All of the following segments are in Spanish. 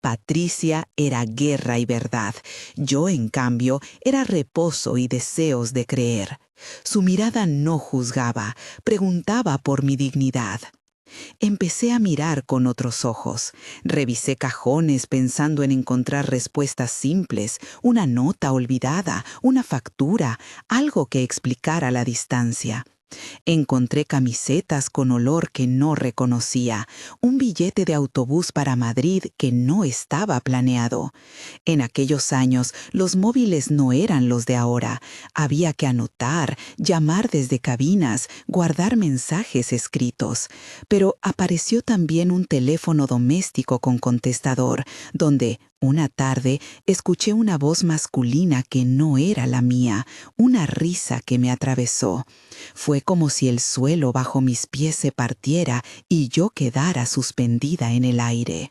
Patricia era guerra y verdad. Yo, en cambio, era reposo y deseos de creer. Su mirada no juzgaba, preguntaba por mi dignidad. Empecé a mirar con otros ojos. Revisé cajones pensando en encontrar respuestas simples, una nota olvidada, una factura, algo que explicara la distancia. Encontré camisetas con olor que no reconocía, un billete de autobús para Madrid que no estaba planeado. En aquellos años los móviles no eran los de ahora. Había que anotar, llamar desde cabinas, guardar mensajes escritos. Pero apareció también un teléfono doméstico con contestador, donde, una tarde, escuché una voz masculina que no era la mía, una risa que me atravesó. Fue como si el suelo bajo mis pies se partiera y yo quedara suspendida en el aire.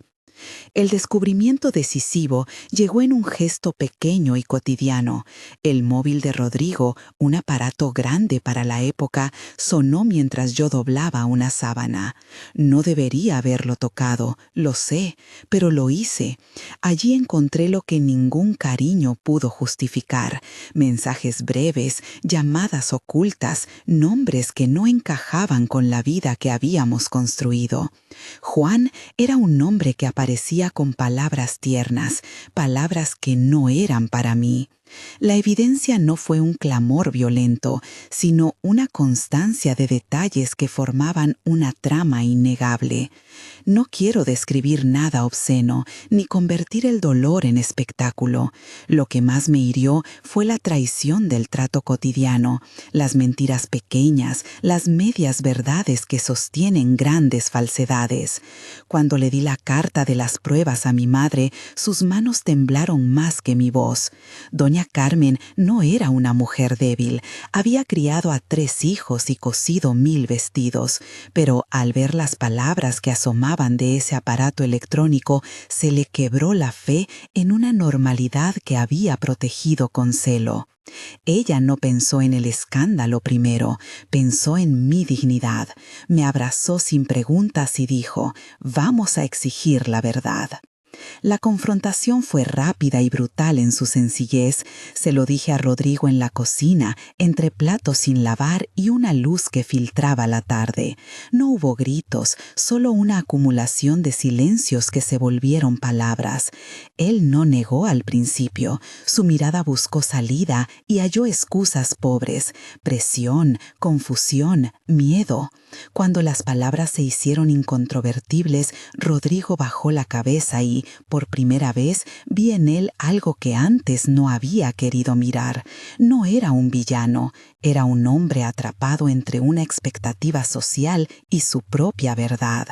El descubrimiento decisivo llegó en un gesto pequeño y cotidiano. El móvil de Rodrigo, un aparato grande para la época, sonó mientras yo doblaba una sábana. No debería haberlo tocado, lo sé, pero lo hice. Allí encontré lo que ningún cariño pudo justificar: mensajes breves, llamadas ocultas, nombres que no encajaban con la vida que habíamos construido. Juan era un nombre que aparecía con palabras tiernas, palabras que no eran para mí. La evidencia no fue un clamor violento, sino una constancia de detalles que formaban una trama innegable. No quiero describir nada obsceno, ni convertir el dolor en espectáculo. Lo que más me hirió fue la traición del trato cotidiano, las mentiras pequeñas, las medias verdades que sostienen grandes falsedades. Cuando le di la carta de las pruebas a mi madre, sus manos temblaron más que mi voz. Doña Carmen no era una mujer débil. Había criado a 3 hijos y cosido 1000 vestidos, pero al ver las palabras que asomaban de ese aparato electrónico, se le quebró la fe en una normalidad que había protegido con celo. Ella no pensó en el escándalo primero, pensó en mi dignidad. Me abrazó sin preguntas y dijo: «Vamos a exigir la verdad». La confrontación fue rápida y brutal en su sencillez. Se lo dije a Rodrigo en la cocina, entre platos sin lavar y una luz que filtraba la tarde. No hubo gritos, solo una acumulación de silencios que se volvieron palabras. Él no negó al principio. Su mirada buscó salida y halló excusas pobres: presión, confusión, miedo. Cuando las palabras se hicieron incontrovertibles, Rodrigo bajó la cabeza y, por primera vez, vi en él algo que antes no había querido mirar. No era un villano, era un hombre atrapado entre una expectativa social y su propia verdad.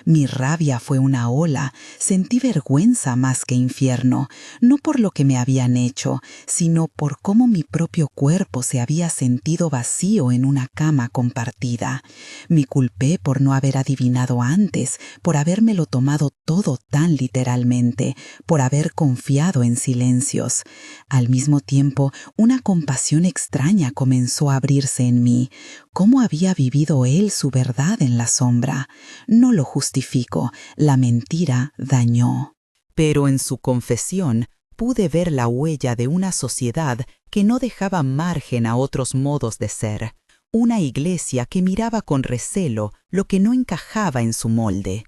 Mi rabia fue una ola. Sentí vergüenza más que infierno, no por lo que me habían hecho, sino por cómo mi propio cuerpo se había sentido vacío en una cama compartida. Me culpé por no haber adivinado antes, por habérmelo tomado todo tan literalmente, por haber confiado en silencios. Al mismo tiempo, una compasión extraña comenzó a abrirse en mí. ¿Cómo había vivido él su verdad en la sombra? No lo justifico, la mentira dañó. Pero en su confesión pude ver la huella de una sociedad que no dejaba margen a otros modos de ser, una iglesia que miraba con recelo lo que no encajaba en su molde.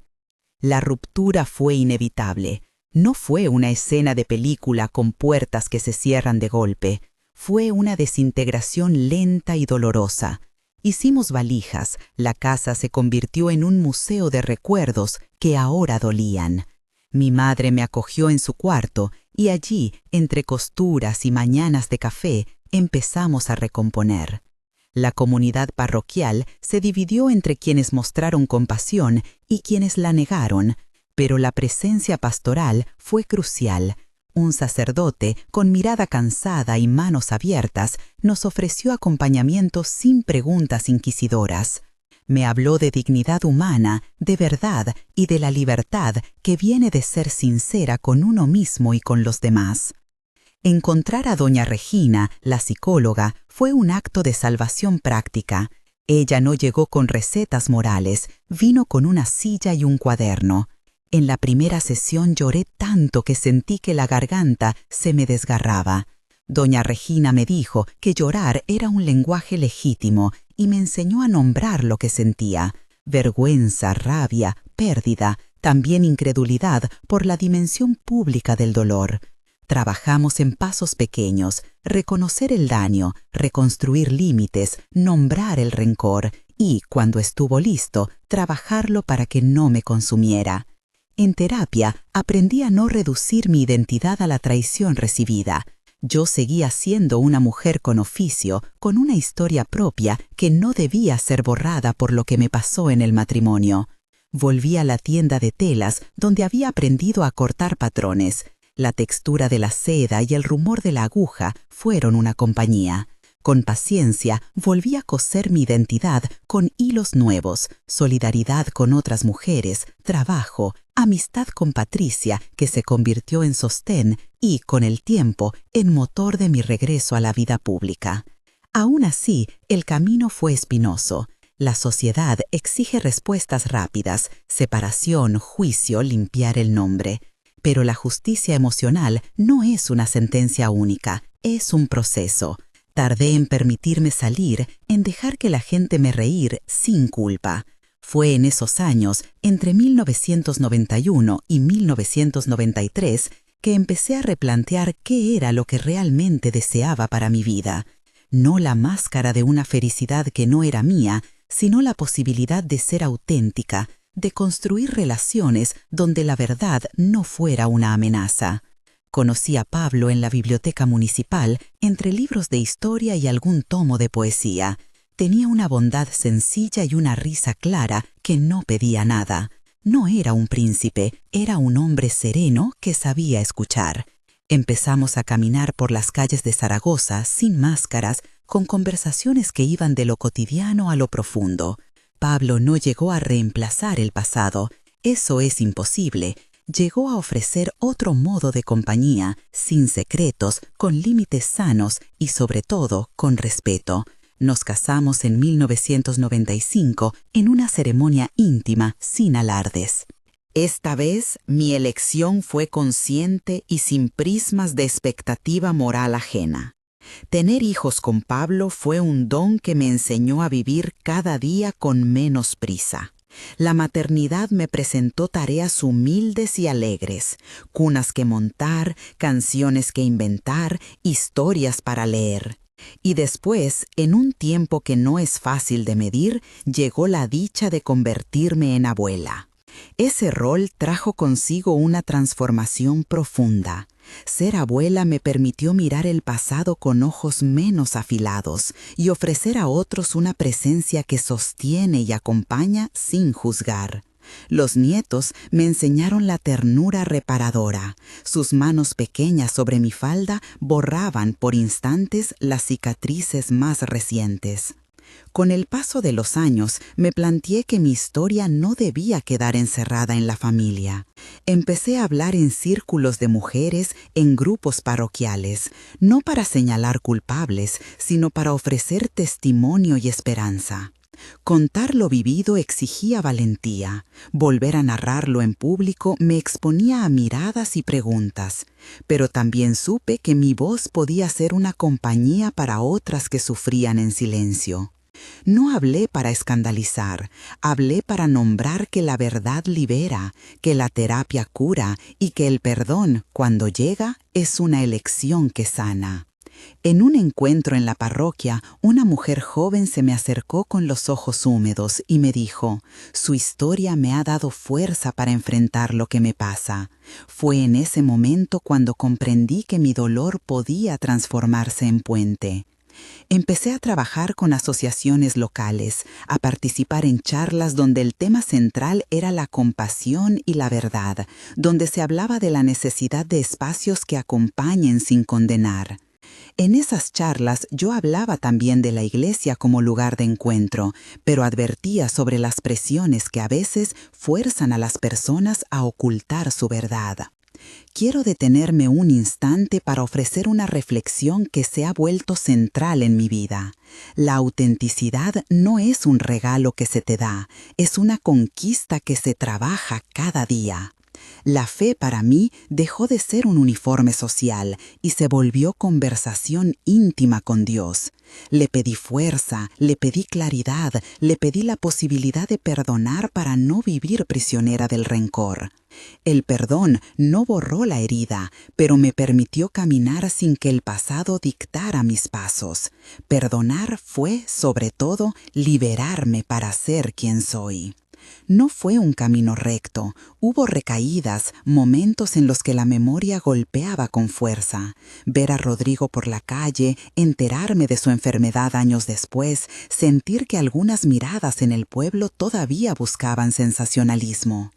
La ruptura fue inevitable. No fue una escena de película con puertas que se cierran de golpe. Fue una desintegración lenta y dolorosa. Hicimos valijas, la casa se convirtió en un museo de recuerdos que ahora dolían. Mi madre me acogió en su cuarto y allí, entre costuras y mañanas de café, empezamos a recomponer. La comunidad parroquial se dividió entre quienes mostraron compasión y quienes la negaron, pero la presencia pastoral fue crucial. Un sacerdote, con mirada cansada y manos abiertas, nos ofreció acompañamiento sin preguntas inquisidoras. Me habló de dignidad humana, de verdad y de la libertad que viene de ser sincera con uno mismo y con los demás. Encontrar a doña Regina, la psicóloga, fue un acto de salvación práctica. Ella no llegó con recetas morales, vino con una silla y un cuaderno. En la primera sesión lloré tanto que sentí que la garganta se me desgarraba. Doña Regina me dijo que llorar era un lenguaje legítimo y me enseñó a nombrar lo que sentía: vergüenza, rabia, pérdida, también incredulidad por la dimensión pública del dolor. Trabajamos en pasos pequeños: reconocer el daño, reconstruir límites, nombrar el rencor y, cuando estuvo listo, trabajarlo para que no me consumiera. En terapia aprendí a no reducir mi identidad a la traición recibida. Yo seguía siendo una mujer con oficio, con una historia propia que no debía ser borrada por lo que me pasó en el matrimonio. Volví a la tienda de telas donde había aprendido a cortar patrones. La textura de la seda y el rumor de la aguja fueron una compañía. Con paciencia volví a coser mi identidad con hilos nuevos: solidaridad con otras mujeres, trabajo, amistad con Patricia, que se convirtió en sostén y, con el tiempo, en motor de mi regreso a la vida pública. Aún así, el camino fue espinoso. La sociedad exige respuestas rápidas: separación, juicio, limpiar el nombre. Pero la justicia emocional no es una sentencia única, es un proceso. Tardé en permitirme salir, en dejar que la gente me reír sin culpa. Fue en esos años, entre 1991 y 1993, que empecé a replantear qué era lo que realmente deseaba para mi vida. No la máscara de una felicidad que no era mía, sino la posibilidad de ser auténtica, de construir relaciones donde la verdad no fuera una amenaza. Conocí a Pablo en la biblioteca municipal, entre libros de historia y algún tomo de poesía. Tenía una bondad sencilla y una risa clara que no pedía nada. No era un príncipe, era un hombre sereno que sabía escuchar. Empezamos a caminar por las calles de Zaragoza sin máscaras, con conversaciones que iban de lo cotidiano a lo profundo. Pablo no llegó a reemplazar el pasado. Eso es imposible. Llegó a ofrecer otro modo de compañía, sin secretos, con límites sanos y, sobre todo, con respeto. Nos casamos en 1995 en una ceremonia íntima, sin alardes. Esta vez mi elección fue consciente y sin prismas de expectativa moral ajena. Tener hijos con Pablo fue un don que me enseñó a vivir cada día con menos prisa. La maternidad me presentó tareas humildes y alegres: cunas que montar, canciones que inventar, historias para leer. Y después, en un tiempo que no es fácil de medir, llegó la dicha de convertirme en abuela. Ese rol trajo consigo una transformación profunda. Ser abuela me permitió mirar el pasado con ojos menos afilados y ofrecer a otros una presencia que sostiene y acompaña sin juzgar. Los nietos me enseñaron la ternura reparadora. Sus manos pequeñas sobre mi falda borraban por instantes las cicatrices más recientes. Con el paso de los años, me planteé que mi historia no debía quedar encerrada en la familia. Empecé a hablar en círculos de mujeres, en grupos parroquiales, no para señalar culpables, sino para ofrecer testimonio y esperanza. Contar lo vivido exigía valentía. Volver a narrarlo en público me exponía a miradas y preguntas. Pero también supe que mi voz podía ser una compañía para otras que sufrían en silencio. No hablé para escandalizar, hablé para nombrar que la verdad libera, que la terapia cura y que el perdón, cuando llega, es una elección que sana. En un encuentro en la parroquia, una mujer joven se me acercó con los ojos húmedos y me dijo: «Su historia me ha dado fuerza para enfrentar lo que me pasa». Fue en ese momento cuando comprendí que mi dolor podía transformarse en puente. Empecé a trabajar con asociaciones locales, a participar en charlas donde el tema central era la compasión y la verdad, donde se hablaba de la necesidad de espacios que acompañen sin condenar. En esas charlas yo hablaba también de la iglesia como lugar de encuentro, pero advertía sobre las presiones que a veces fuerzan a las personas a ocultar su verdad. Quiero detenerme un instante para ofrecer una reflexión que se ha vuelto central en mi vida. La autenticidad no es un regalo que se te da, es una conquista que se trabaja cada día. La fe para mí dejó de ser un uniforme social y se volvió conversación íntima con Dios. Le pedí fuerza, le pedí claridad, le pedí la posibilidad de perdonar para no vivir prisionera del rencor. El perdón no borró la herida, pero me permitió caminar sin que el pasado dictara mis pasos. Perdonar fue, sobre todo, liberarme para ser quien soy. No fue un camino recto, hubo recaídas, momentos en los que la memoria golpeaba con fuerza. Ver a Rodrigo por la calle, enterarme de su enfermedad años después, sentir que algunas miradas en el pueblo todavía buscaban sensacionalismo.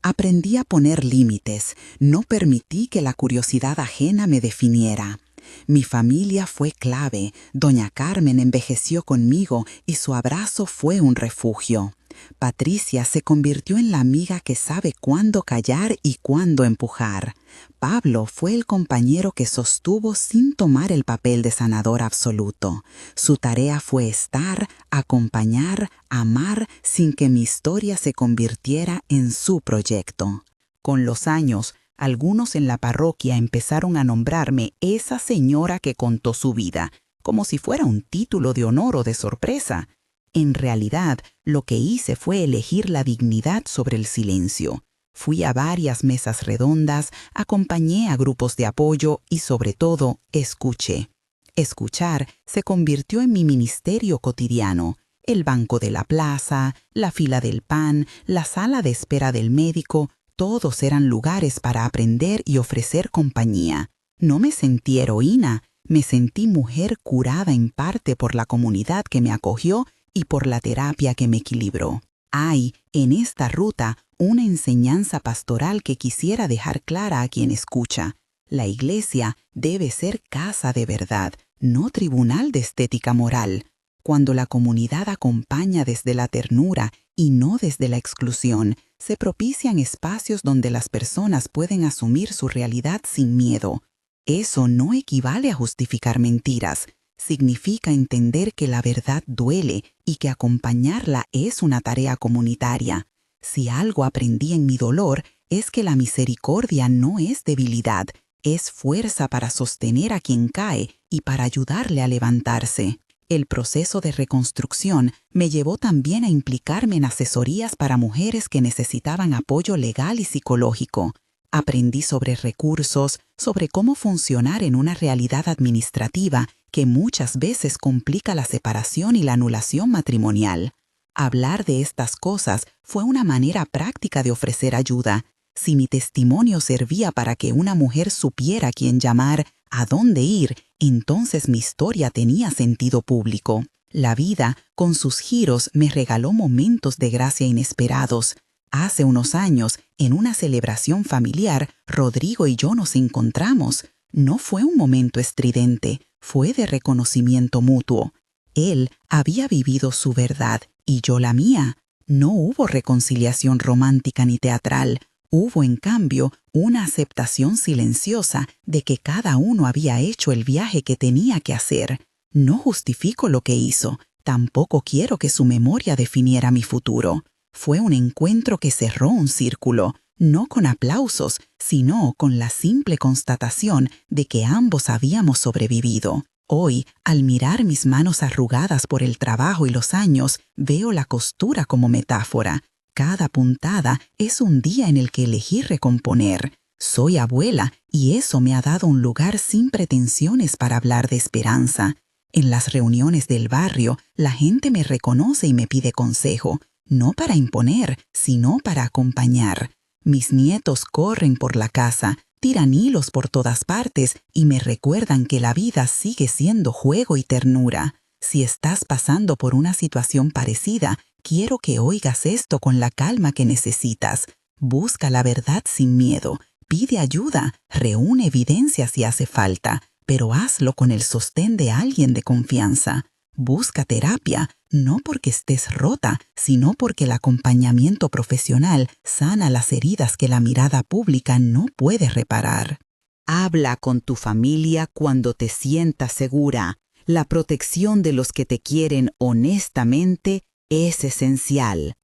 Aprendí a poner límites, no permití que la curiosidad ajena me definiera. Mi familia fue clave, doña Carmen envejeció conmigo y su abrazo fue un refugio. Patricia se convirtió en la amiga que sabe cuándo callar y cuándo empujar. Pablo fue el compañero que sostuvo sin tomar el papel de sanador absoluto. Su tarea fue estar, acompañar, amar sin que mi historia se convirtiera en su proyecto. Con los años, algunos en la parroquia empezaron a nombrarme esa señora que contó su vida, como si fuera un título de honor o de sorpresa. En realidad, lo que hice fue elegir la dignidad sobre el silencio. Fui a varias mesas redondas, acompañé a grupos de apoyo y, sobre todo, escuché. Escuchar se convirtió en mi ministerio cotidiano. El banco de la plaza, la fila del pan, la sala de espera del médico, todos eran lugares para aprender y ofrecer compañía. No me sentí heroína, me sentí mujer curada en parte por la comunidad que me acogió y por la terapia que me equilibró. Hay, en esta ruta, una enseñanza pastoral que quisiera dejar clara a quien escucha. La iglesia debe ser casa de verdad, no tribunal de estética moral. Cuando la comunidad acompaña desde la ternura y no desde la exclusión, se propician espacios donde las personas pueden asumir su realidad sin miedo. Eso no equivale a justificar mentiras. Significa entender que la verdad duele y que acompañarla es una tarea comunitaria. Si algo aprendí en mi dolor es que la misericordia no es debilidad, es fuerza para sostener a quien cae y para ayudarle a levantarse. El proceso de reconstrucción me llevó también a implicarme en asesorías para mujeres que necesitaban apoyo legal y psicológico. Aprendí sobre recursos, sobre cómo funcionar en una realidad administrativa que muchas veces complica la separación y la anulación matrimonial. Hablar de estas cosas fue una manera práctica de ofrecer ayuda. Si mi testimonio servía para que una mujer supiera a quién llamar, a dónde ir, entonces mi historia tenía sentido público. La vida, con sus giros, me regaló momentos de gracia inesperados. Hace unos años, en una celebración familiar, Rodrigo y yo nos encontramos. No fue un momento estridente, fue de reconocimiento mutuo. Él había vivido su verdad y yo la mía. No hubo reconciliación romántica ni teatral. Hubo, en cambio, una aceptación silenciosa de que cada uno había hecho el viaje que tenía que hacer. No justifico lo que hizo, tampoco quiero que su memoria definiera mi futuro. Fue un encuentro que cerró un círculo, no con aplausos, sino con la simple constatación de que ambos habíamos sobrevivido. Hoy, al mirar mis manos arrugadas por el trabajo y los años, veo la costura como metáfora. Cada puntada es un día en el que elegí recomponer. Soy abuela y eso me ha dado un lugar sin pretensiones para hablar de esperanza. En las reuniones del barrio, la gente me reconoce y me pide consejo, no para imponer, sino para acompañar. Mis nietos corren por la casa, tiran hilos por todas partes y me recuerdan que la vida sigue siendo juego y ternura. Si estás pasando por una situación parecida, quiero que oigas esto con la calma que necesitas. Busca la verdad sin miedo, pide ayuda, reúne evidencia si hace falta, pero hazlo con el sostén de alguien de confianza. Busca terapia, no porque estés rota, sino porque el acompañamiento profesional sana las heridas que la mirada pública no puede reparar. Habla con tu familia cuando te sientas segura. La protección de los que te quieren honestamente es esencial.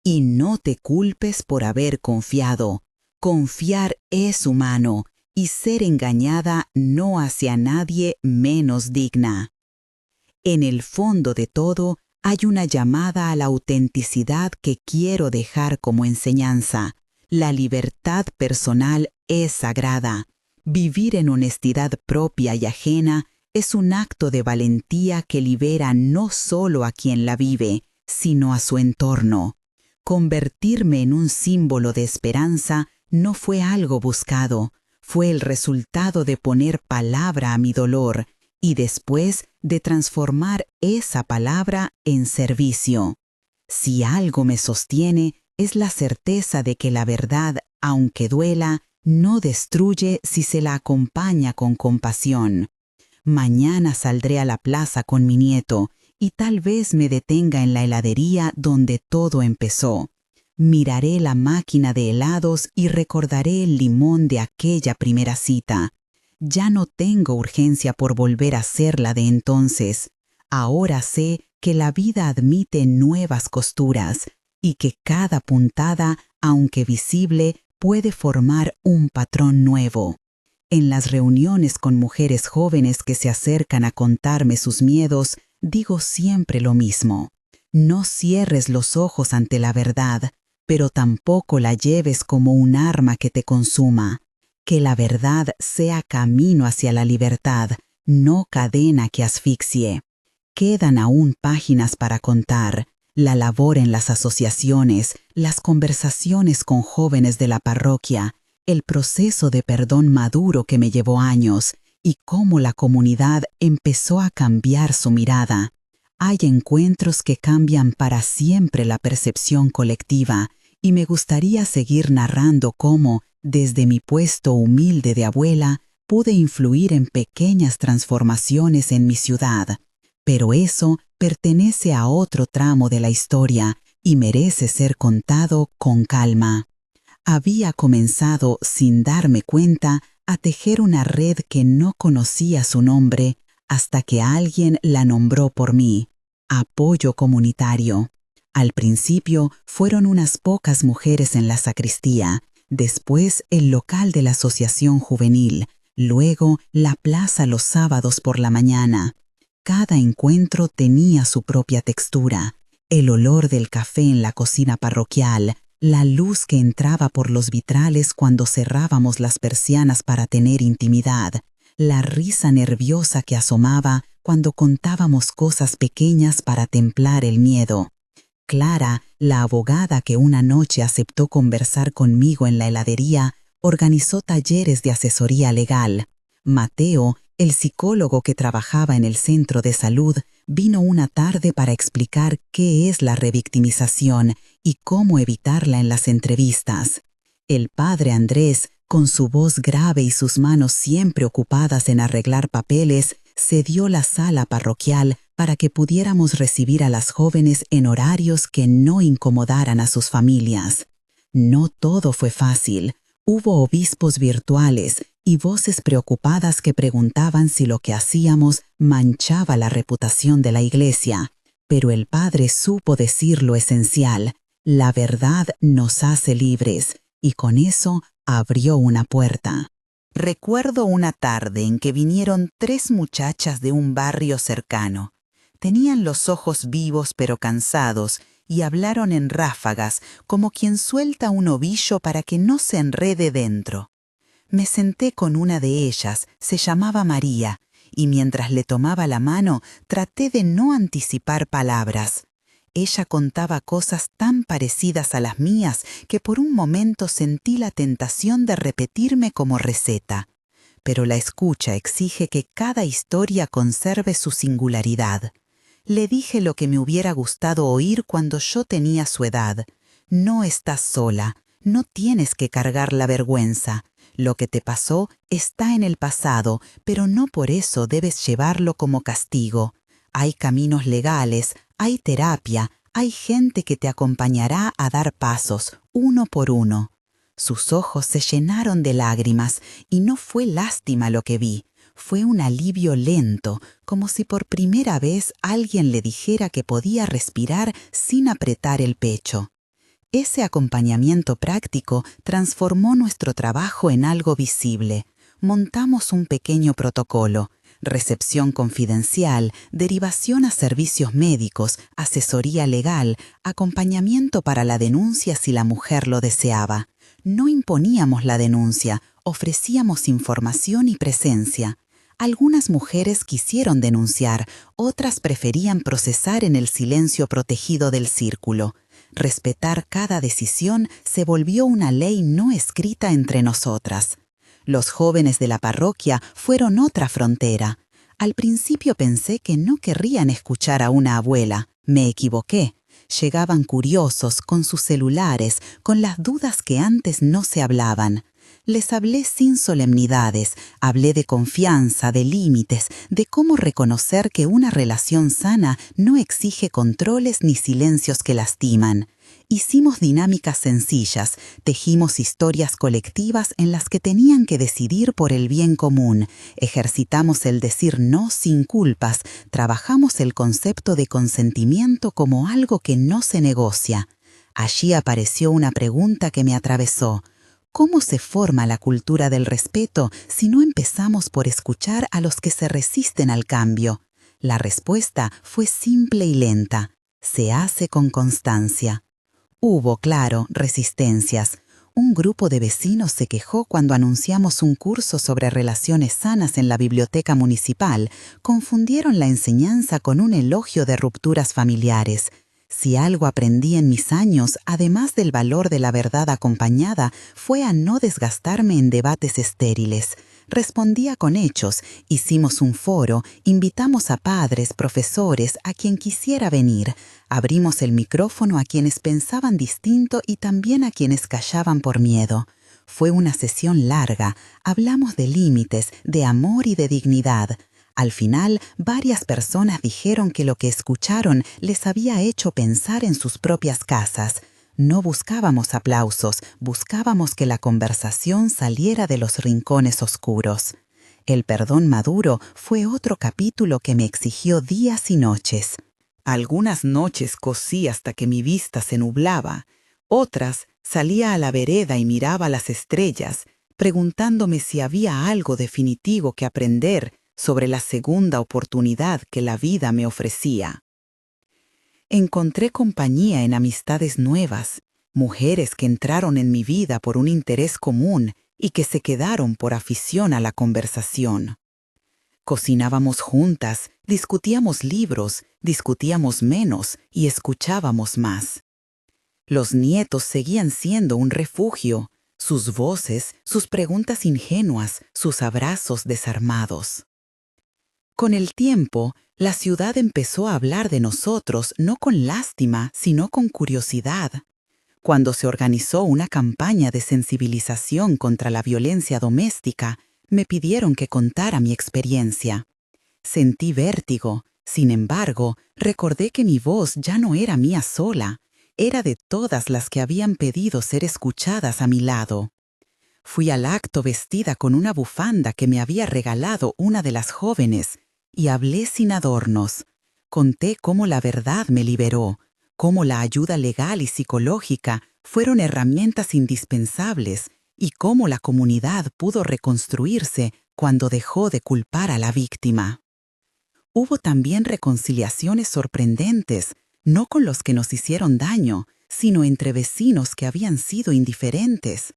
Y no te culpes por haber confiado. Confiar es humano y ser engañada no hace a nadie menos digna. En el fondo de todo hay una llamada a la autenticidad que quiero dejar como enseñanza. La libertad personal es sagrada. Vivir en honestidad propia y ajena es un acto de valentía que libera no solo a quien la vive, sino a su entorno. Convertirme en un símbolo de esperanza no fue algo buscado, fue el resultado de poner palabra a mi dolor y después de transformar esa palabra en servicio. Si algo me sostiene, es la certeza de que la verdad, aunque duela, no destruye si se la acompaña con compasión. Mañana saldré a la plaza con mi nieto y tal vez me detenga en la heladería donde todo empezó. Miraré la máquina de helados y recordaré el limón de aquella primera cita. Ya no tengo urgencia por volver a ser la de entonces. Ahora sé que la vida admite nuevas costuras y que cada puntada, aunque visible, puede formar un patrón nuevo. En las reuniones con mujeres jóvenes que se acercan a contarme sus miedos, digo siempre lo mismo. No cierres los ojos ante la verdad, pero tampoco la lleves como un arma que te consuma. Que la verdad sea camino hacia la libertad, no cadena que asfixie. Quedan aún páginas para contar, la labor en las asociaciones, las conversaciones con jóvenes de la parroquia, el proceso de perdón maduro que me llevó años y cómo la comunidad empezó a cambiar su mirada. Hay encuentros que cambian para siempre la percepción colectiva y me gustaría seguir narrando cómo, desde mi puesto humilde de abuela, pude influir en pequeñas transformaciones en mi ciudad. Pero eso pertenece a otro tramo de la historia y merece ser contado con calma. Había comenzado, sin darme cuenta, a tejer una red que no conocía su nombre hasta que alguien la nombró por mí: apoyo comunitario. Al principio fueron unas pocas mujeres en la sacristía, después el local de la asociación juvenil, luego la plaza los sábados por la mañana. Cada encuentro tenía su propia textura: el olor del café en la cocina parroquial, la luz que entraba por los vitrales cuando cerrábamos las persianas para tener intimidad, la risa nerviosa que asomaba cuando contábamos cosas pequeñas para templar el miedo. Clara, la abogada que una noche aceptó conversar conmigo en la heladería, organizó talleres de asesoría legal. Mateo, el psicólogo que trabajaba en el centro de salud, vino una tarde para explicar qué es la revictimización y cómo evitarla en las entrevistas. El padre Andrés, con su voz grave y sus manos siempre ocupadas en arreglar papeles, cedió la sala parroquial para que pudiéramos recibir a las jóvenes en horarios que no incomodaran a sus familias. No todo fue fácil. Hubo obispos virtuales y voces preocupadas que preguntaban si lo que hacíamos manchaba la reputación de la iglesia. Pero el padre supo decir lo esencial: la verdad nos hace libres, y con eso abrió una puerta. Recuerdo una tarde en que vinieron 3 muchachas de un barrio cercano. Tenían los ojos vivos pero cansados y hablaron en ráfagas, como quien suelta un ovillo para que no se enrede dentro. Me senté con una de ellas, se llamaba María, y mientras le tomaba la mano traté de no anticipar palabras. Ella contaba cosas tan parecidas a las mías que por un momento sentí la tentación de repetirme como receta. Pero la escucha exige que cada historia conserve su singularidad. Le dije lo que me hubiera gustado oír cuando yo tenía su edad: no estás sola, no tienes que cargar la vergüenza. Lo que te pasó está en el pasado, pero no por eso debes llevarlo como castigo. Hay caminos legales, hay terapia, hay gente que te acompañará a dar pasos, uno por uno. Sus ojos se llenaron de lágrimas y no fue lástima lo que vi. Fue un alivio lento, como si por primera vez alguien le dijera que podía respirar sin apretar el pecho. Ese acompañamiento práctico transformó nuestro trabajo en algo visible. Montamos un pequeño protocolo: recepción confidencial, derivación a servicios médicos, asesoría legal, acompañamiento para la denuncia si la mujer lo deseaba. No imponíamos la denuncia, ofrecíamos información y presencia. Algunas mujeres quisieron denunciar, otras preferían procesar en el silencio protegido del círculo. Respetar cada decisión se volvió una ley no escrita entre nosotras. Los jóvenes de la parroquia fueron otra frontera. Al principio pensé que no querrían escuchar a una abuela. Me equivoqué. Llegaban curiosos, con sus celulares, con las dudas que antes no se hablaban. Les hablé sin solemnidades, hablé de confianza, de límites, de cómo reconocer que una relación sana no exige controles ni silencios que lastiman. Hicimos dinámicas sencillas, tejimos historias colectivas en las que tenían que decidir por el bien común, ejercitamos el decir no sin culpas, trabajamos el concepto de consentimiento como algo que no se negocia. Allí apareció una pregunta que me atravesó: ¿cómo se forma la cultura del respeto si no empezamos por escuchar a los que se resisten al cambio? La respuesta fue simple y lenta: se hace con constancia. Hubo, claro, resistencias. Un grupo de vecinos se quejó cuando anunciamos un curso sobre relaciones sanas en la biblioteca municipal. Confundieron la enseñanza con un elogio de rupturas familiares. Si algo aprendí en mis años, además del valor de la verdad acompañada, fue a no desgastarme en debates estériles. Respondía con hechos, hicimos un foro, invitamos a padres, profesores, a quien quisiera venir. Abrimos el micrófono a quienes pensaban distinto y también a quienes callaban por miedo. Fue una sesión larga, hablamos de límites, de amor y de dignidad. Al final, varias personas dijeron que lo que escucharon les había hecho pensar en sus propias casas. No buscábamos aplausos, buscábamos que la conversación saliera de los rincones oscuros. El perdón maduro fue otro capítulo que me exigió días y noches. Algunas noches cosí hasta que mi vista se nublaba, otras salía a la vereda y miraba las estrellas, preguntándome si había algo definitivo que aprender sobre la segunda oportunidad que la vida me ofrecía. Encontré compañía en amistades nuevas, mujeres que entraron en mi vida por un interés común y que se quedaron por afición a la conversación. Cocinábamos juntas, discutíamos libros, discutíamos menos y escuchábamos más. Los nietos seguían siendo un refugio, sus voces, sus preguntas ingenuas, sus abrazos desarmados. Con el tiempo, la ciudad empezó a hablar de nosotros no con lástima, sino con curiosidad. Cuando se organizó una campaña de sensibilización contra la violencia doméstica, me pidieron que contara mi experiencia. Sentí vértigo, sin embargo, recordé que mi voz ya no era mía sola, era de todas las que habían pedido ser escuchadas a mi lado. Fui al acto vestida con una bufanda que me había regalado una de las jóvenes, y hablé sin adornos. Conté cómo la verdad me liberó, cómo la ayuda legal y psicológica fueron herramientas indispensables y cómo la comunidad pudo reconstruirse cuando dejó de culpar a la víctima. Hubo también reconciliaciones sorprendentes, no con los que nos hicieron daño, sino entre vecinos que habían sido indiferentes.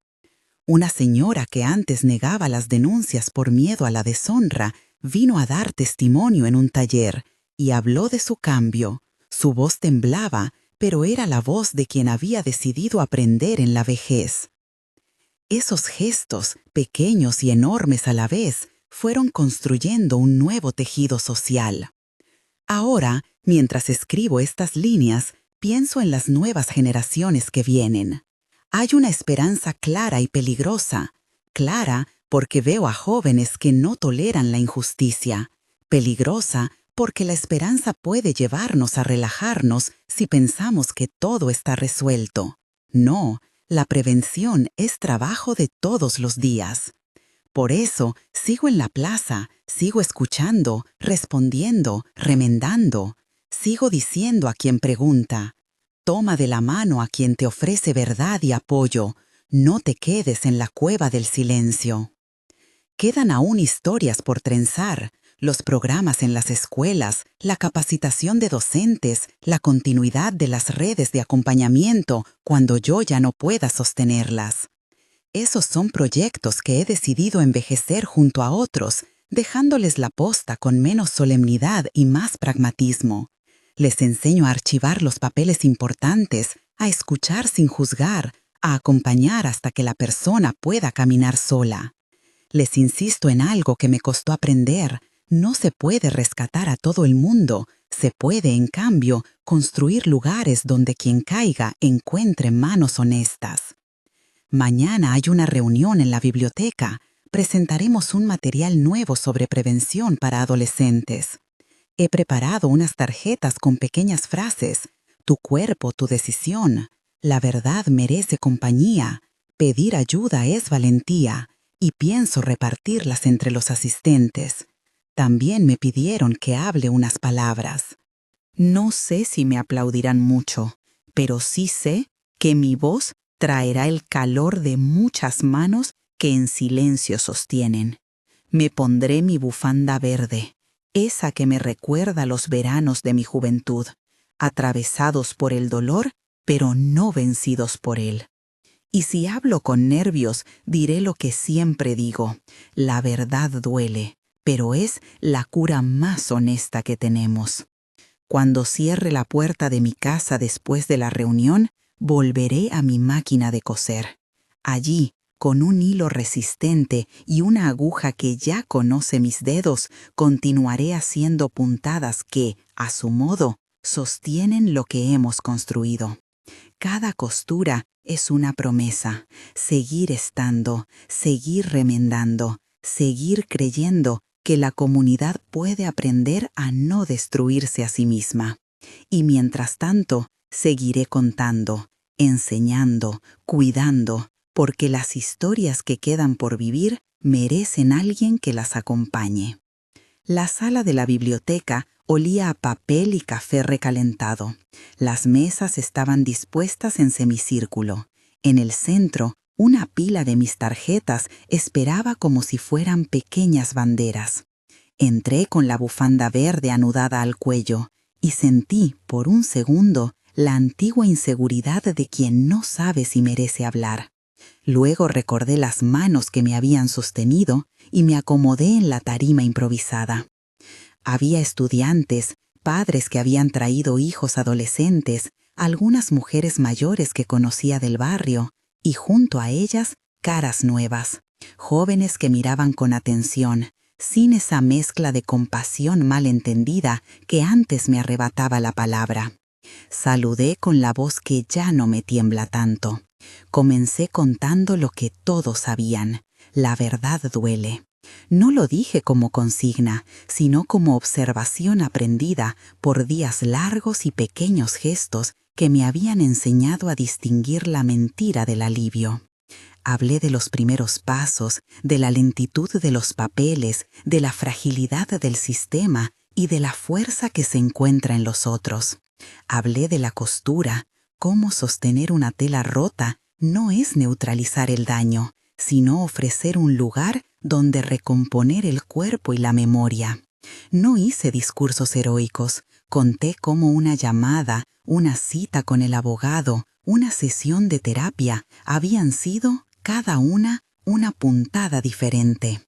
Una señora que antes negaba las denuncias por miedo a la deshonra vino a dar testimonio en un taller y habló de su cambio. Su voz temblaba, pero era la voz de quien había decidido aprender en la vejez. Esos gestos, pequeños y enormes a la vez, fueron construyendo un nuevo tejido social. Ahora, mientras escribo estas líneas, pienso en las nuevas generaciones que vienen. Hay una esperanza clara y peligrosa. Clara porque veo a jóvenes que no toleran la injusticia. Peligrosa porque la esperanza puede llevarnos a relajarnos si pensamos que todo está resuelto. No, la prevención es trabajo de todos los días. Por eso sigo en la plaza, sigo escuchando, respondiendo, remendando. Sigo diciendo a quien pregunta: Toma de la mano a quien te ofrece verdad y apoyo. No te quedes en la cueva del silencio. Quedan aún historias por trenzar, los programas en las escuelas, la capacitación de docentes, la continuidad de las redes de acompañamiento cuando yo ya no pueda sostenerlas. Esos son proyectos que he decidido envejecer junto a otros, dejándoles la posta con menos solemnidad y más pragmatismo. Les enseño a archivar los papeles importantes, a escuchar sin juzgar, a acompañar hasta que la persona pueda caminar sola. Les insisto en algo que me costó aprender. No se puede rescatar a todo el mundo. Se puede, en cambio, construir lugares donde quien caiga encuentre manos honestas. Mañana hay una reunión en la biblioteca. Presentaremos un material nuevo sobre prevención para adolescentes. He preparado unas tarjetas con pequeñas frases. Tu cuerpo, tu decisión. La verdad merece compañía. Pedir ayuda es valentía. Y pienso repartirlas entre los asistentes. También me pidieron que hable unas palabras. No sé si me aplaudirán mucho, pero sí sé que mi voz traerá el calor de muchas manos que en silencio sostienen. Me pondré mi bufanda verde, esa que me recuerda los veranos de mi juventud, atravesados por el dolor, pero no vencidos por él. Y si hablo con nervios, diré lo que siempre digo. La verdad duele, pero es la cura más honesta que tenemos. Cuando cierre la puerta de mi casa después de la reunión, volveré a mi máquina de coser. Allí, con un hilo resistente y una aguja que ya conoce mis dedos, continuaré haciendo puntadas que, a su modo, sostienen lo que hemos construido. Cada costura es una promesa, seguir estando, seguir remendando, seguir creyendo que la comunidad puede aprender a no destruirse a sí misma. Y mientras tanto, seguiré contando, enseñando, cuidando, porque las historias que quedan por vivir merecen alguien que las acompañe. La sala de la biblioteca olía a papel y café recalentado. Las mesas estaban dispuestas en semicírculo. En el centro, una pila de mis tarjetas esperaba como si fueran pequeñas banderas. Entré con la bufanda verde anudada al cuello y sentí, por un segundo, la antigua inseguridad de quien no sabe si merece hablar. Luego recordé las manos que me habían sostenido y me acomodé en la tarima improvisada. Había estudiantes, padres que habían traído hijos adolescentes, algunas mujeres mayores que conocía del barrio, y junto a ellas, caras nuevas, jóvenes que miraban con atención, sin esa mezcla de compasión mal entendida que antes me arrebataba la palabra. Saludé con la voz que ya no me tiembla tanto. Comencé contando lo que todos sabían. La verdad duele. No lo dije como consigna, sino como observación aprendida por días largos y pequeños gestos que me habían enseñado a distinguir la mentira del alivio. Hablé de los primeros pasos, de la lentitud de los papeles, de la fragilidad del sistema y de la fuerza que se encuentra en los otros. Hablé de la costura, cómo sostener una tela rota no es neutralizar el daño, sino ofrecer un lugar donde recomponer el cuerpo y la memoria. No hice discursos heroicos, conté cómo una llamada, una cita con el abogado, una sesión de terapia habían sido, cada una puntada diferente.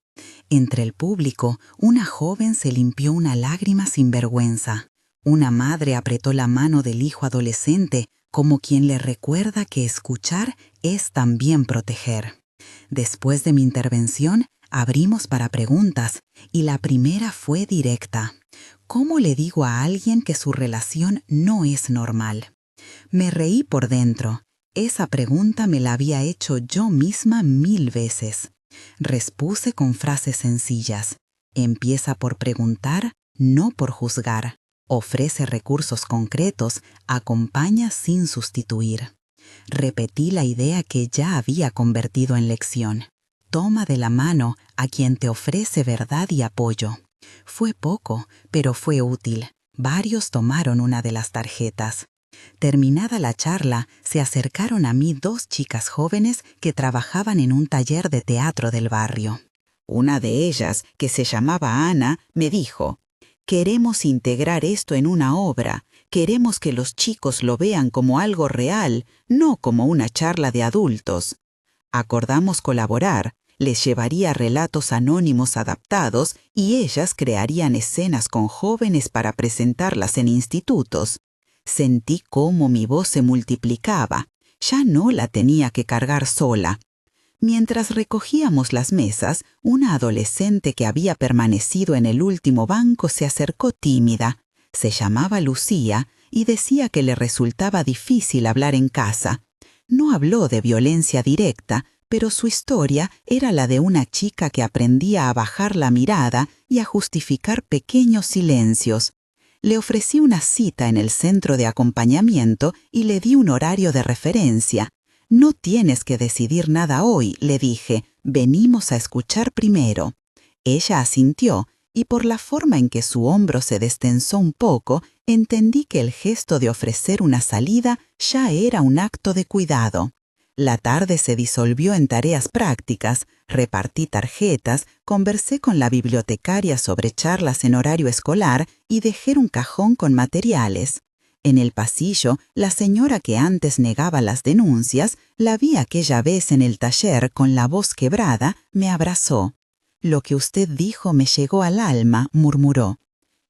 Entre el público, una joven se limpió una lágrima sin vergüenza. Una madre apretó la mano del hijo adolescente como quien le recuerda que escuchar es también proteger. Después de mi intervención, abrimos para preguntas y la primera fue directa. ¿Cómo le digo a alguien que su relación no es normal? Me reí por dentro. Esa pregunta me la había hecho yo misma 1000 veces. Respuse con frases sencillas. Empieza por preguntar, no por juzgar. Ofrece recursos concretos, acompaña sin sustituir. Repetí la idea que ya había convertido en lección. Toma de la mano a quien te ofrece verdad y apoyo. Fue poco, pero fue útil. Varios tomaron una de las tarjetas. Terminada la charla, se acercaron a mí 2 chicas jóvenes que trabajaban en un taller de teatro del barrio. Una de ellas, que se llamaba Ana, me dijo: «Queremos integrar esto en una obra. Queremos que los chicos lo vean como algo real, no como una charla de adultos». Acordamos colaborar. Les llevaría relatos anónimos adaptados y ellas crearían escenas con jóvenes para presentarlas en institutos. Sentí cómo mi voz se multiplicaba. Ya no la tenía que cargar sola. Mientras recogíamos las mesas, una adolescente que había permanecido en el último banco se acercó tímida. Se llamaba Lucía y decía que le resultaba difícil hablar en casa. No habló de violencia directa, pero su historia era la de una chica que aprendía a bajar la mirada y a justificar pequeños silencios. Le ofrecí una cita en el centro de acompañamiento y le di un horario de referencia. «No tienes que decidir nada hoy», le dije, «venimos a escuchar primero». Ella asintió, y por la forma en que su hombro se destensó un poco, entendí que el gesto de ofrecer una salida ya era un acto de cuidado. La tarde se disolvió en tareas prácticas, repartí tarjetas, conversé con la bibliotecaria sobre charlas en horario escolar y dejé un cajón con materiales. En el pasillo, la señora que antes negaba las denuncias, la vi aquella vez en el taller con la voz quebrada, me abrazó. «Lo que usted dijo me llegó al alma», murmuró.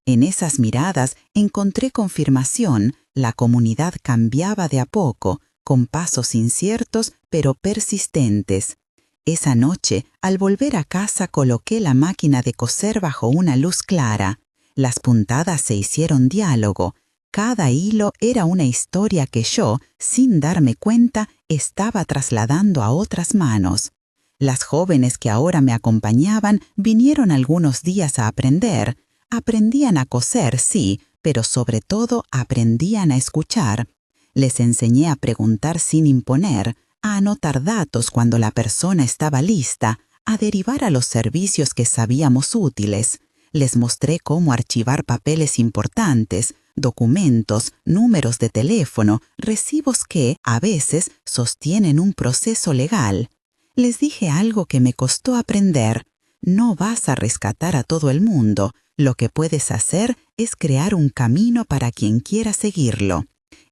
En esas miradas encontré confirmación. La comunidad cambiaba de a poco, con pasos inciertos pero persistentes. Esa noche, al volver a casa, coloqué la máquina de coser bajo una luz clara. Las puntadas se hicieron diálogo. Cada hilo era una historia que yo, sin darme cuenta, estaba trasladando a otras manos. Las jóvenes que ahora me acompañaban vinieron algunos días a aprender. Aprendían a coser, sí, pero sobre todo aprendían a escuchar. Les enseñé a preguntar sin imponer, a anotar datos cuando la persona estaba lista, a derivar a los servicios que sabíamos útiles. Les mostré cómo archivar papeles importantes, documentos, números de teléfono, recibos que, a veces, sostienen un proceso legal. Les dije algo que me costó aprender. No vas a rescatar a todo el mundo. Lo que puedes hacer es crear un camino para quien quiera seguirlo.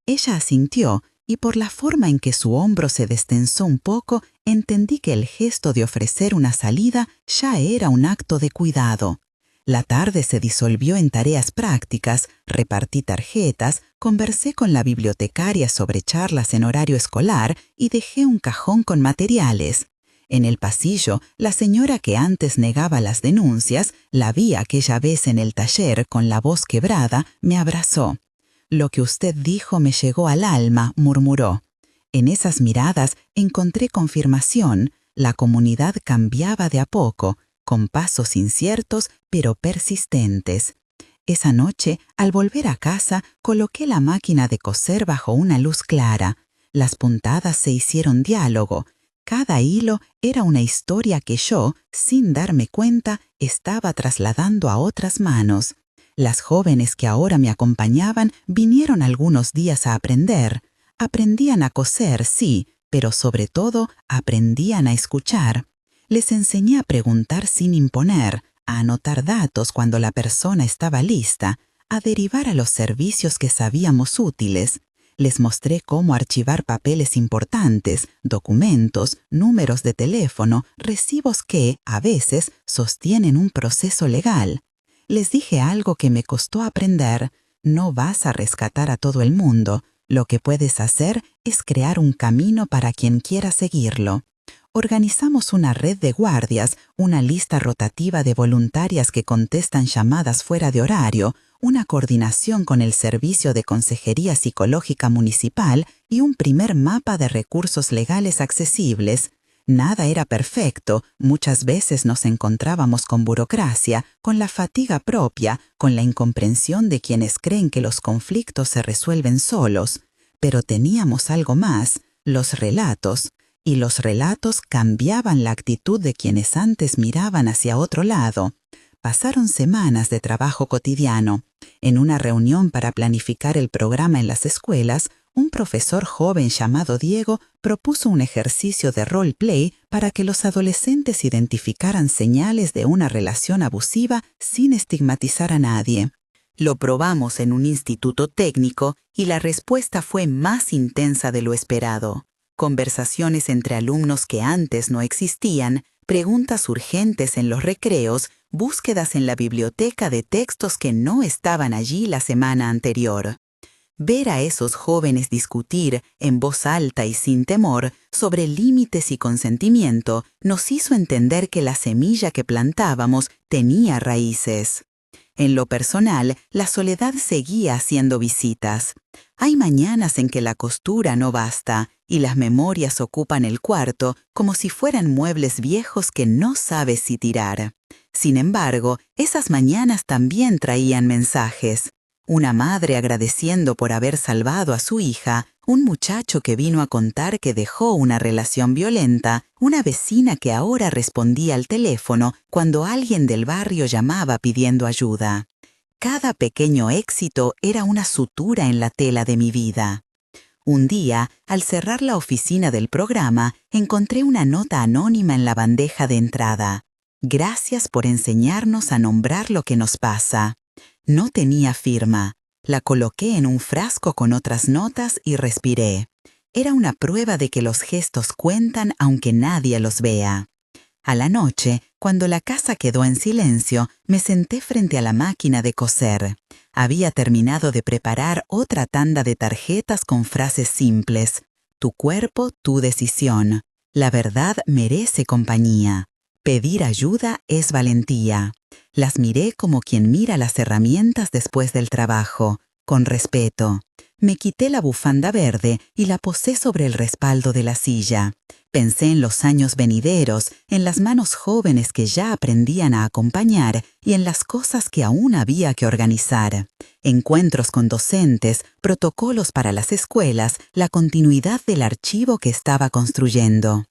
Ella asintió, y por la forma en que su hombro se destensó un poco, entendí que el gesto de ofrecer una salida ya era un acto de cuidado. La tarde se disolvió en tareas prácticas, repartí tarjetas, conversé con la bibliotecaria sobre charlas en horario escolar y dejé un cajón con materiales. En el pasillo, la señora que antes negaba las denuncias, la vi aquella vez en el taller con la voz quebrada, me abrazó. «Lo que usted dijo me llegó al alma», murmuró. En esas miradas encontré confirmación. La comunidad cambiaba de a poco, con pasos inciertos pero persistentes. Esa noche, al volver a casa, coloqué la máquina de coser bajo una luz clara. Las puntadas se hicieron diálogo. Cada hilo era una historia que yo, sin darme cuenta, estaba trasladando a otras manos. Las jóvenes que ahora me acompañaban vinieron algunos días a aprender. Aprendían a coser, sí, pero sobre todo aprendían a escuchar. Les enseñé a preguntar sin imponer, a anotar datos cuando la persona estaba lista, a derivar a los servicios que sabíamos útiles. Les mostré cómo archivar papeles importantes, documentos, números de teléfono, recibos que, a veces, sostienen un proceso legal. Les dije algo que me costó aprender. No vas a rescatar a todo el mundo. Lo que puedes hacer es crear un camino para quien quiera seguirlo. Organizamos una red de guardias, una lista rotativa de voluntarias que contestan llamadas fuera de horario, una coordinación con el Servicio de Consejería Psicológica Municipal y un primer mapa de recursos legales accesibles. Nada era perfecto, muchas veces nos encontrábamos con burocracia, con la fatiga propia, con la incomprensión de quienes creen que los conflictos se resuelven solos. Pero teníamos algo más, los relatos. Y los relatos cambiaban la actitud de quienes antes miraban hacia otro lado. Pasaron semanas de trabajo cotidiano. En una reunión para planificar el programa en las escuelas, un profesor joven llamado Diego propuso un ejercicio de roleplay para que los adolescentes identificaran señales de una relación abusiva sin estigmatizar a nadie. Lo probamos en un instituto técnico y la respuesta fue más intensa de lo esperado. Conversaciones entre alumnos que antes no existían, preguntas urgentes en los recreos, búsquedas en la biblioteca de textos que no estaban allí la semana anterior. Ver a esos jóvenes discutir en voz alta y sin temor sobre límites y consentimiento nos hizo entender que la semilla que plantábamos tenía raíces. En lo personal, la soledad seguía haciendo visitas. Hay mañanas en que la costura no basta y las memorias ocupan el cuarto como si fueran muebles viejos que no sabes si tirar. Sin embargo, esas mañanas también traían mensajes. Una madre agradeciendo por haber salvado a su hija, un muchacho que vino a contar que dejó una relación violenta, una vecina que ahora respondía al teléfono cuando alguien del barrio llamaba pidiendo ayuda. Cada pequeño éxito era una sutura en la tela de mi vida. Un día, al cerrar la oficina del programa, encontré una nota anónima en la bandeja de entrada. Gracias por enseñarnos a nombrar lo que nos pasa. No tenía firma. La coloqué en un frasco con otras notas y respiré. Era una prueba de que los gestos cuentan aunque nadie los vea. A la noche, cuando la casa quedó en silencio, me senté frente a la máquina de coser. Había terminado de preparar otra tanda de tarjetas con frases simples. Tu cuerpo, tu decisión. La verdad merece compañía. Pedir ayuda es valentía. Las miré como quien mira las herramientas después del trabajo, con respeto. Me quité la bufanda verde y la posé sobre el respaldo de la silla. Pensé en los años venideros, en las manos jóvenes que ya aprendían a acompañar y en las cosas que aún había que organizar. Encuentros con docentes, protocolos para las escuelas, la continuidad del archivo que estaba construyendo.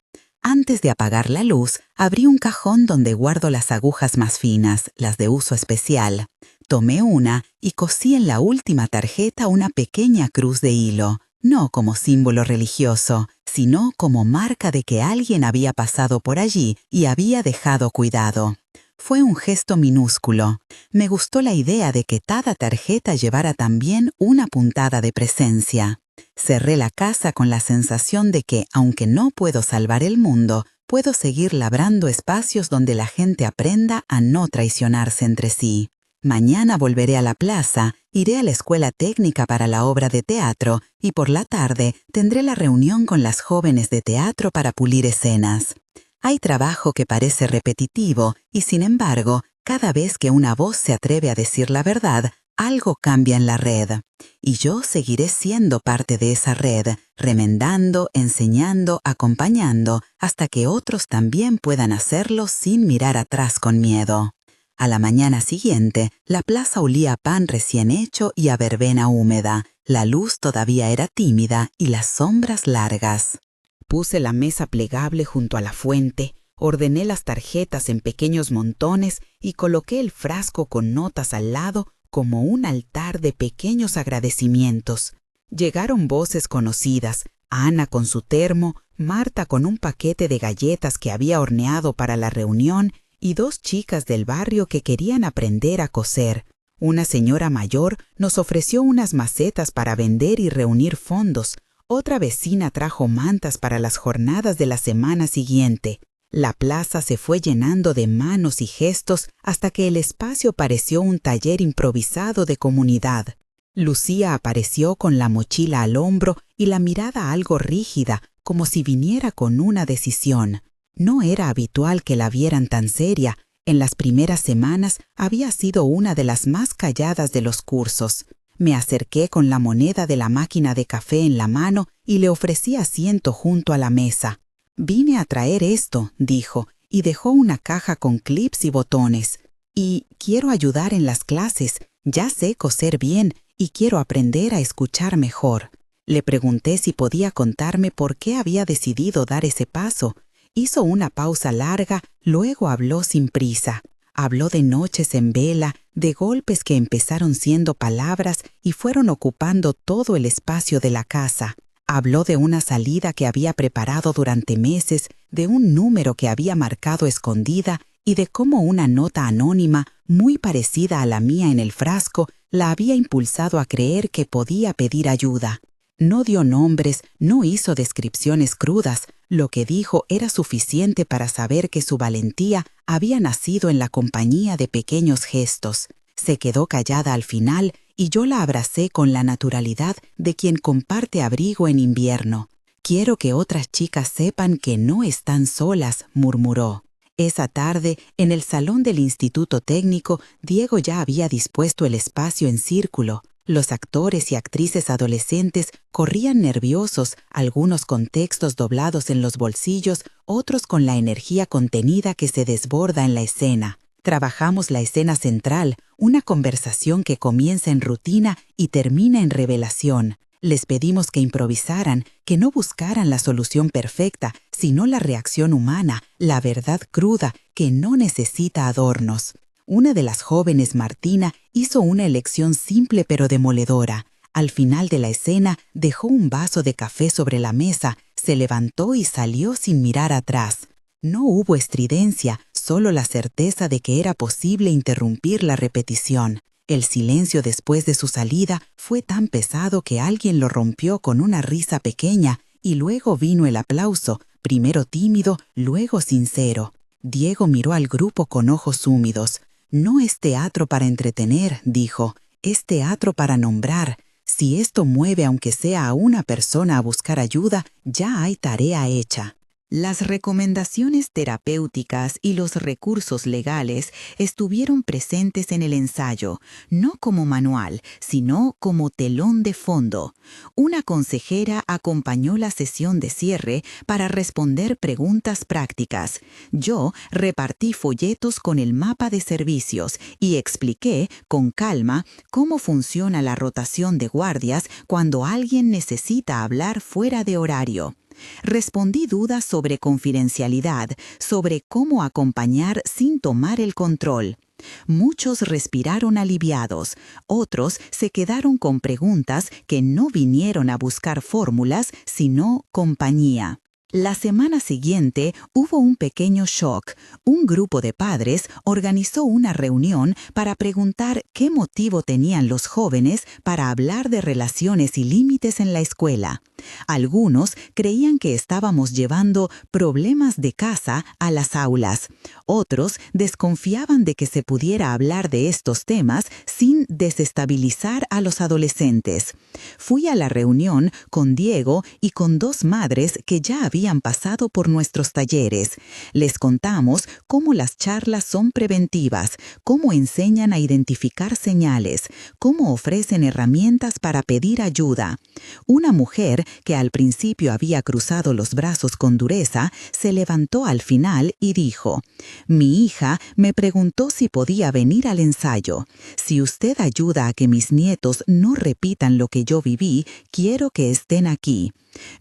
Antes de apagar la luz, abrí un cajón donde guardo las agujas más finas, las de uso especial. Tomé una y cosí en la última tarjeta una pequeña cruz de hilo, no como símbolo religioso, sino como marca de que alguien había pasado por allí y había dejado cuidado. Fue un gesto minúsculo. Me gustó la idea de que cada tarjeta llevara también una puntada de presencia. Cerré la casa con la sensación de que, aunque no puedo salvar el mundo, puedo seguir labrando espacios donde la gente aprenda a no traicionarse entre sí. Mañana volveré a la plaza, iré a la escuela técnica para la obra de teatro y por la tarde tendré la reunión con las jóvenes de teatro para pulir escenas. Hay trabajo que parece repetitivo y, sin embargo, cada vez que una voz se atreve a decir la verdad, algo cambia en la red. Y yo seguiré siendo parte de esa red, remendando, enseñando, acompañando, hasta que otros también puedan hacerlo sin mirar atrás con miedo. A la mañana siguiente, la plaza olía a pan recién hecho y a verbena húmeda. La luz todavía era tímida y las sombras largas. Puse la mesa plegable junto a la fuente, ordené las tarjetas en pequeños montones y coloqué el frasco con notas al lado como un altar de pequeños agradecimientos. Llegaron voces conocidas, Ana con su termo, Marta con un paquete de galletas que había horneado para la reunión y dos chicas del barrio que querían aprender a coser. Una señora mayor nos ofreció unas macetas para vender y reunir fondos. Otra vecina trajo mantas para las jornadas de la semana siguiente. La plaza se fue llenando de manos y gestos hasta que el espacio pareció un taller improvisado de comunidad. Lucía apareció con la mochila al hombro y la mirada algo rígida, como si viniera con una decisión. No era habitual que la vieran tan seria. En las primeras semanas había sido una de las más calladas de los cursos. Me acerqué con la moneda de la máquina de café en la mano y le ofrecí asiento junto a la mesa. «Vine a traer esto», dijo, y dejó una caja con clips y botones. «Y quiero ayudar en las clases. Ya sé coser bien y quiero aprender a escuchar mejor». Le pregunté si podía contarme por qué había decidido dar ese paso. Hizo una pausa larga, luego habló sin prisa. Habló de noches en vela, de golpes que empezaron siendo palabras y fueron ocupando todo el espacio de la casa. Habló de una salida que había preparado durante meses, de un número que había marcado escondida y de cómo una nota anónima, muy parecida a la mía en el frasco, la había impulsado a creer que podía pedir ayuda. No dio nombres, no hizo descripciones crudas. Lo que dijo era suficiente para saber que su valentía había nacido en la compañía de pequeños gestos. Se quedó callada al final y yo la abracé con la naturalidad de quien comparte abrigo en invierno. «Quiero que otras chicas sepan que no están solas», murmuró. Esa tarde, en el salón del Instituto Técnico, Diego ya había dispuesto el espacio en círculo. Los actores y actrices adolescentes corrían nerviosos, algunos con textos doblados en los bolsillos, otros con la energía contenida que se desborda en la escena. Trabajamos la escena central, una conversación que comienza en rutina y termina en revelación. Les pedimos que improvisaran, que no buscaran la solución perfecta, sino la reacción humana, la verdad cruda, que no necesita adornos. Una de las jóvenes, Martina, hizo una elección simple pero demoledora. Al final de la escena, dejó un vaso de café sobre la mesa, se levantó y salió sin mirar atrás. No hubo estridencia, solo la certeza de que era posible interrumpir la repetición. El silencio después de su salida fue tan pesado que alguien lo rompió con una risa pequeña y luego vino el aplauso, primero tímido, luego sincero. Diego miró al grupo con ojos húmedos. «No es teatro para entretener», dijo, «es teatro para nombrar. Si esto mueve aunque sea a una persona a buscar ayuda, ya hay tarea hecha». Las recomendaciones terapéuticas y los recursos legales estuvieron presentes en el ensayo, no como manual, sino como telón de fondo. Una consejera acompañó la sesión de cierre para responder preguntas prácticas. Yo repartí folletos con el mapa de servicios y expliqué con calma cómo funciona la rotación de guardias cuando alguien necesita hablar fuera de horario. Respondí dudas sobre confidencialidad, sobre cómo acompañar sin tomar el control. Muchos respiraron aliviados, otros se quedaron con preguntas que no vinieron a buscar fórmulas, sino compañía. La semana siguiente hubo un pequeño shock. Un grupo de padres organizó una reunión para preguntar qué motivo tenían los jóvenes para hablar de relaciones y límites en la escuela. Algunos creían que estábamos llevando problemas de casa a las aulas. Otros desconfiaban de que se pudiera hablar de estos temas sin desestabilizar a los adolescentes. Fui a la reunión con Diego y con dos madres que ya habían pasado por nuestros talleres. Les contamos cómo las charlas son preventivas, cómo enseñan a identificar señales, cómo ofrecen herramientas para pedir ayuda. Una mujer que al principio había cruzado los brazos con dureza, se levantó al final y dijo: «Mi hija me preguntó si podía venir al ensayo. Si usted ayuda a que mis nietos no repitan lo que yo viví, quiero que estén aquí».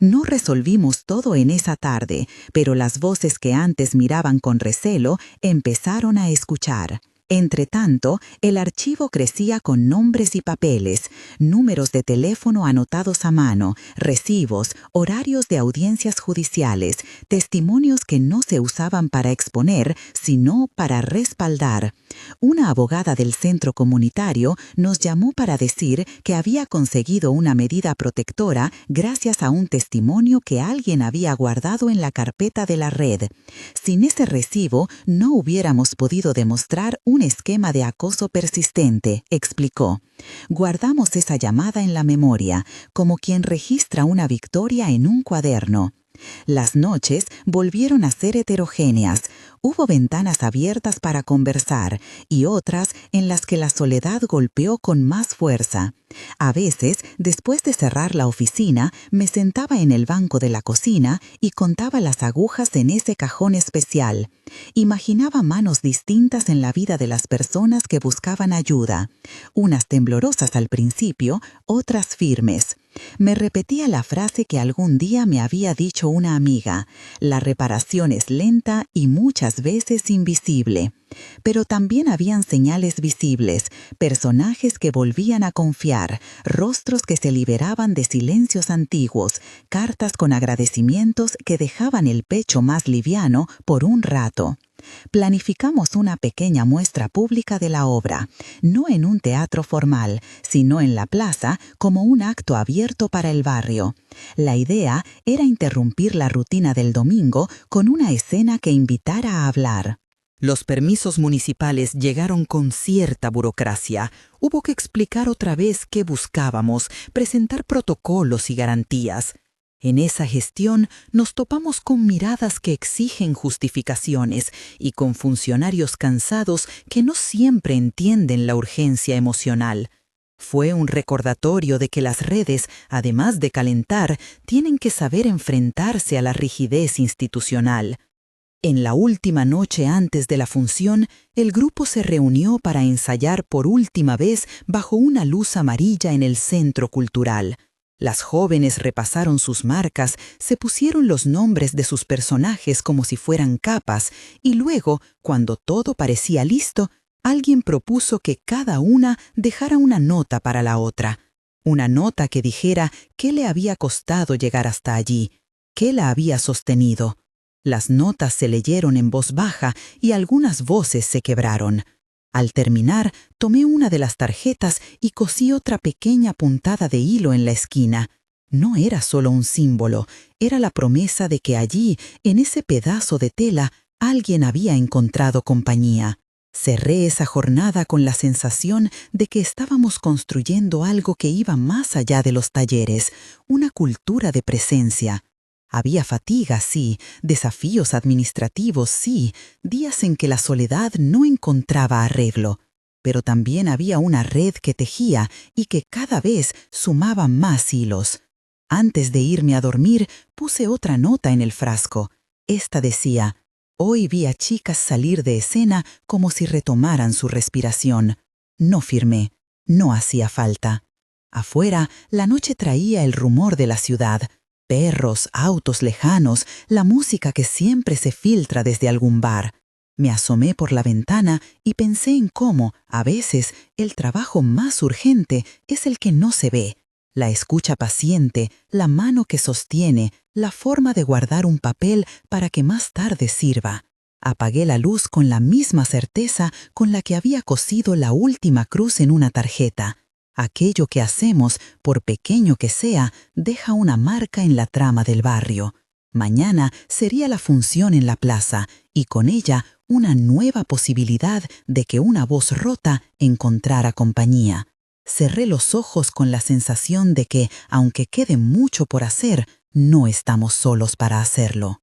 No resolvimos todo en esa tarde, pero las voces que antes miraban con recelo empezaron a escuchar. Entretanto, el archivo crecía con nombres y papeles, números de teléfono anotados a mano, recibos, horarios de audiencias judiciales, testimonios que no se usaban para exponer, sino para respaldar. Una abogada del centro comunitario nos llamó para decir que había conseguido una medida protectora gracias a un testimonio que alguien había guardado en la carpeta de la red. Sin ese recibo, no hubiéramos podido demostrar un esquema de acoso persistente, explicó. Guardamos esa llamada en la memoria, como quien registra una victoria en un cuaderno. Las noches volvieron a ser heterogéneas. Hubo ventanas abiertas para conversar y otras en las que la soledad golpeó con más fuerza. A veces, después de cerrar la oficina, me sentaba en el banco de la cocina y contaba las agujas en ese cajón especial. Imaginaba manos distintas en la vida de las personas que buscaban ayuda. Unas temblorosas al principio, otras firmes. Me repetía la frase que algún día me había dicho una amiga: la reparación es lenta y muchas veces invisible. Pero también habían señales visibles, personajes que volvían a confiar, rostros que se liberaban de silencios antiguos, cartas con agradecimientos que dejaban el pecho más liviano por un rato. Planificamos una pequeña muestra pública de la obra, no en un teatro formal, sino en la plaza como un acto abierto para el barrio. La idea era interrumpir la rutina del domingo con una escena que invitara a hablar. Los permisos municipales llegaron con cierta burocracia. Hubo que explicar otra vez qué buscábamos, presentar protocolos y garantías. En esa gestión nos topamos con miradas que exigen justificaciones y con funcionarios cansados que no siempre entienden la urgencia emocional. Fue un recordatorio de que las redes, además de calentar, tienen que saber enfrentarse a la rigidez institucional. En la última noche antes de la función, el grupo se reunió para ensayar por última vez bajo una luz amarilla en el centro cultural. Las jóvenes repasaron sus marcas, se pusieron los nombres de sus personajes como si fueran capas, y luego, cuando todo parecía listo, alguien propuso que cada una dejara una nota para la otra. Una nota que dijera qué le había costado llegar hasta allí, qué la había sostenido. Las notas se leyeron en voz baja y algunas voces se quebraron. Al terminar, tomé una de las tarjetas y cosí otra pequeña puntada de hilo en la esquina. No era solo un símbolo, era la promesa de que allí, en ese pedazo de tela, alguien había encontrado compañía. Cerré esa jornada con la sensación de que estábamos construyendo algo que iba más allá de los talleres, una cultura de presencia. Había fatiga, sí, desafíos administrativos, sí, días en que la soledad no encontraba arreglo, pero también había una red que tejía y que cada vez sumaba más hilos. Antes de irme a dormir, puse otra nota en el frasco. Esta decía: hoy vi a chicas salir de escena como si retomaran su respiración. No firmé, no hacía falta. Afuera, la noche traía el rumor de la ciudad. Perros, autos lejanos, la música que siempre se filtra desde algún bar. Me asomé por la ventana y pensé en cómo, a veces, el trabajo más urgente es el que no se ve. La escucha paciente, la mano que sostiene, la forma de guardar un papel para que más tarde sirva. Apagué la luz con la misma certeza con la que había cosido la última cruz en una tarjeta. Aquello que hacemos, por pequeño que sea, deja una marca en la trama del barrio. Mañana sería la función en la plaza y con ella una nueva posibilidad de que una voz rota encontrara compañía. Cerré los ojos con la sensación de que, aunque quede mucho por hacer, no estamos solos para hacerlo.